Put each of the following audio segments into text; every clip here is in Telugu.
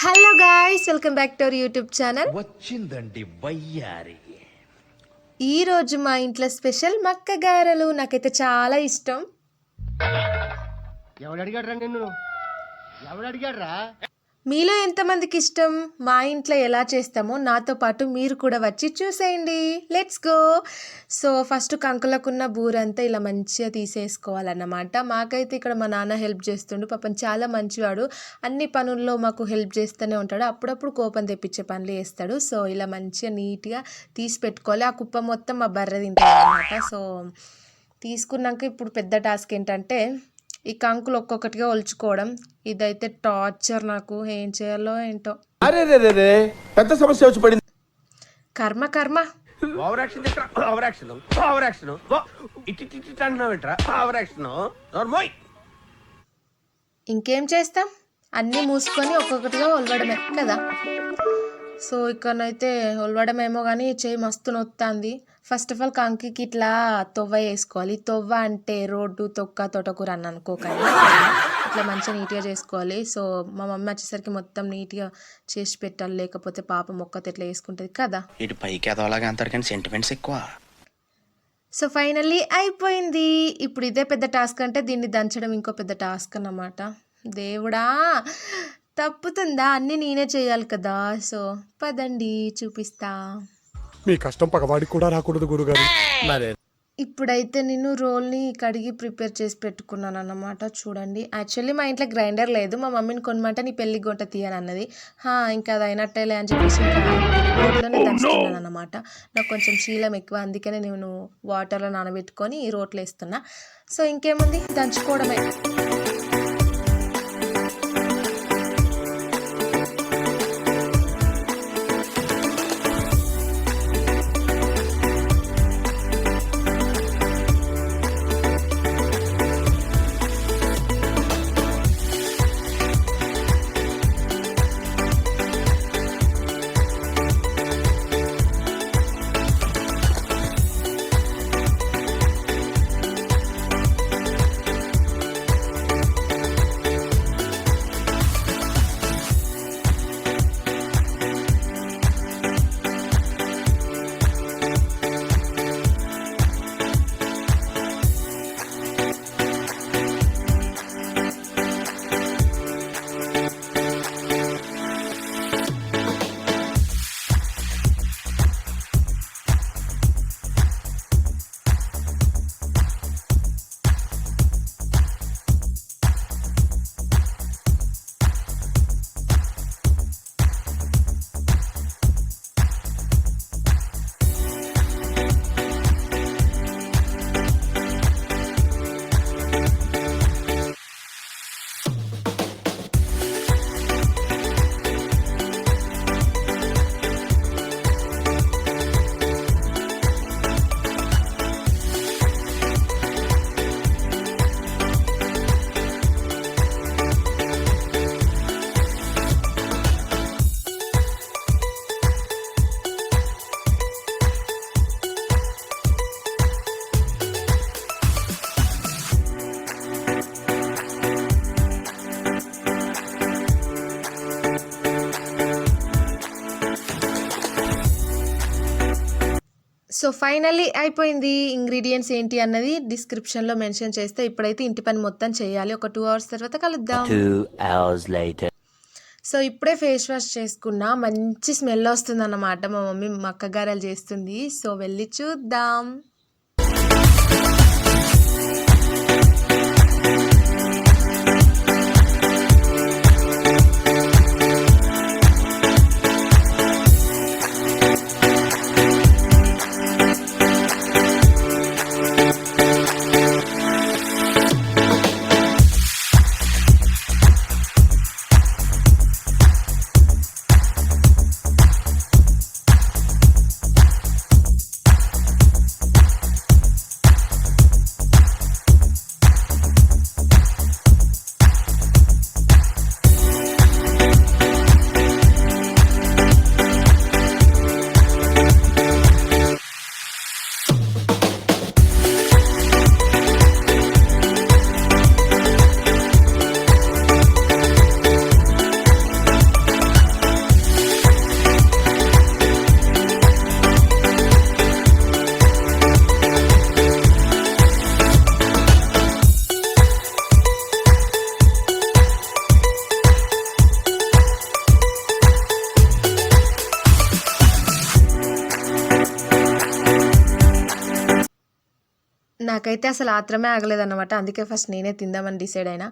Hello guys, welcome back to our YouTube channel. వచ్చిందండి వయ్యారి. ఈరోజు మా ఇంట్లో స్పెషల్ మక్క గారెలు. నాకైతే చాలా ఇష్టం. ఎవడు అడిగాడ్రా నిన్ను? ఎవడు అడిగాడ్రా? మీలో ఎంతమందికి ఇష్టం? మా ఇంట్లో ఎలా చేస్తామో నాతో పాటు మీరు కూడా వచ్చి చూసేయండి. Let's go. సో ఫస్ట్ కంకులకున్న బూరంతా ఇలా మంచిగా తీసేసుకోవాలన్నమాట. మాకైతే ఇక్కడ మా నాన్న హెల్ప్ చేస్తుండు. పాపం చాలా మంచివాడు. అన్ని పనుల్లో మాకు హెల్ప్ చేస్తూనే ఉంటాడు. అప్పుడప్పుడు కోపం తెప్పించే పనులు చేస్తాడు. సో ఇలా మంచిగా నీట్గా తీసి పెట్టుకోవాలి. ఆ కుప్ప మొత్తం మా బర్రె తింటుంది అన్నమాట. సో తీసుకున్నాక ఇప్పుడు పెద్ద టాస్క్ ఏంటంటే ఈ కంకులు ఒక్కొక్కటిగా ఒలుచుకోవడం. ఇదైతే టార్చర్. నాకు ఏం చేయాలో ఏంటో. అరే రే రే పెద్ద సమస్య వచ్చి పడింది. కర్మ కర్మ. Over action over action over action ఇట్టి అంటున్నావు ఏంట్రా? ఓవర్ యాక్షన్ నోర్మోయ్. ఇంకేం చేస్తాం, అన్నీ మూసుకొని ఒక్కొక్కటిగా ఒలవడమే కదా. సో ఇక్కడనైతే ఒలవడమేమో కానీ చేయి మస్తు నొత్తాంది. ఫస్ట్ ఆఫ్ ఆల్ కంకికి ఇట్లా తొవ్వ వేసుకోవాలి. తొవ్వ అంటే రోడ్డు, తొక్క, తోటకూర అని అనుకోకండి. ఇట్లా మంచిగా నీట్గా చేసుకోవాలి. సో మా మమ్మీ వచ్చేసరికి మొత్తం నీట్గా చేసి పెట్టాలి, లేకపోతే పాప మొక్కతో ఎట్లా వేసుకుంటుంది కదా. ఇటు పైకి ఎదవలాగా అంటారు కానీ సెంటిమెంట్స్ ఎక్కువ. సో ఫైనల్లీ అయిపోయింది. ఇప్పుడు ఇదే పెద్ద టాస్క్ అంటే దీన్ని దంచడం ఇంకో పెద్ద టాస్క్ అన్నమాట. దేవుడా, తప్పుతుందా? అన్నీ నేనే చేయాలి కదా. సో పదండి చూపిస్తా. మీ కష్టం పగవాడికి కూడా రాకూడదు గురుగారు. ఇప్పుడైతే నేను రోల్ని కడిగి ప్రిపేర్ చేసి పెట్టుకున్నాను అన్నమాట. చూడండి, యాక్చువల్లీ మా ఇంట్లో గ్రైండర్ లేదు. మా మమ్మీని కొనమంటే నీ పెళ్ళి గొంట తీయని అన్నది. ఇంకా అది అయినట్టేలే అని చెప్పేసి రోట్లోనే దంచుతున్నాను అన్నమాట. నాకు కొంచెం శీలం ఎక్కువ, అందుకనే నేను వాటర్లో నానబెట్టుకొని రోట్లో వేస్తున్నా. సో ఇంకేముంది, దంచుకోవడమే. సో ఫైనల్లీ అయిపోయింది. ఇంగ్రీడియంట్స్ ఏంటి అన్నది డిస్క్రిప్షన్లో మెన్షన్ చేస్తే. ఇప్పుడైతే ఇంటి పని మొత్తం చేయాలి. ఒక 2 hours తర్వాత కలుద్దాం. 2 hours later. సో ఇప్పుడే ఫేస్ వాష్ చేసుకున్నా. మంచి స్మెల్ వస్తుంది అన్నమాట. మా మమ్మీ మక్క గారెలు చేస్తుంది. సో వెళ్ళి చూద్దాం. నాకైతే అసలు ఆత్రమే ఆగలేదన్నమాట. అందుకే ఫస్ట్ నేనే తిందామని డిసైడ్ అయినా.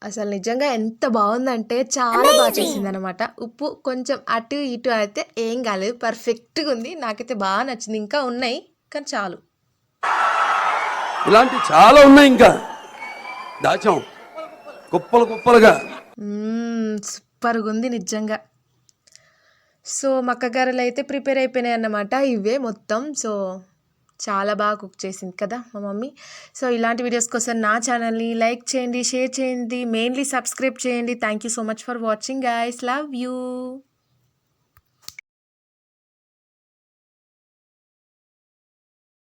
అసలు నిజంగా ఎంత బాగుందంటే చాలా బాగా చేసిందనమాట. ఉప్పు కొంచెం అటు ఇటు అయితే ఏం కాలేదు, పర్ఫెక్ట్గా ఉంది. నాకైతే బాగా నచ్చింది. ఇంకా ఉన్నాయి కానీ చాలు. ఇలాంటి చాలా ఉన్నాయి, ఇంకా దాచాం కుప్పలు కుప్పలుగా. సూపర్గా ఉంది నిజంగా. సో మక్కగారెలు అయితే ప్రిపేర్ అయిపోయినాయి అన్నమాట. ఇవే మొత్తం. సో చాలా బాగా కుక్ చేసింది కదా మా మమ్మీ. సో ఇలాంటి వీడియోస్ కోసం నా ఛానల్ని లైక్ చేయండి, షేర్ చేయండి, మెయిన్లీ సబ్స్క్రైబ్ చేయండి. Thank you so much for watching guys. Love you.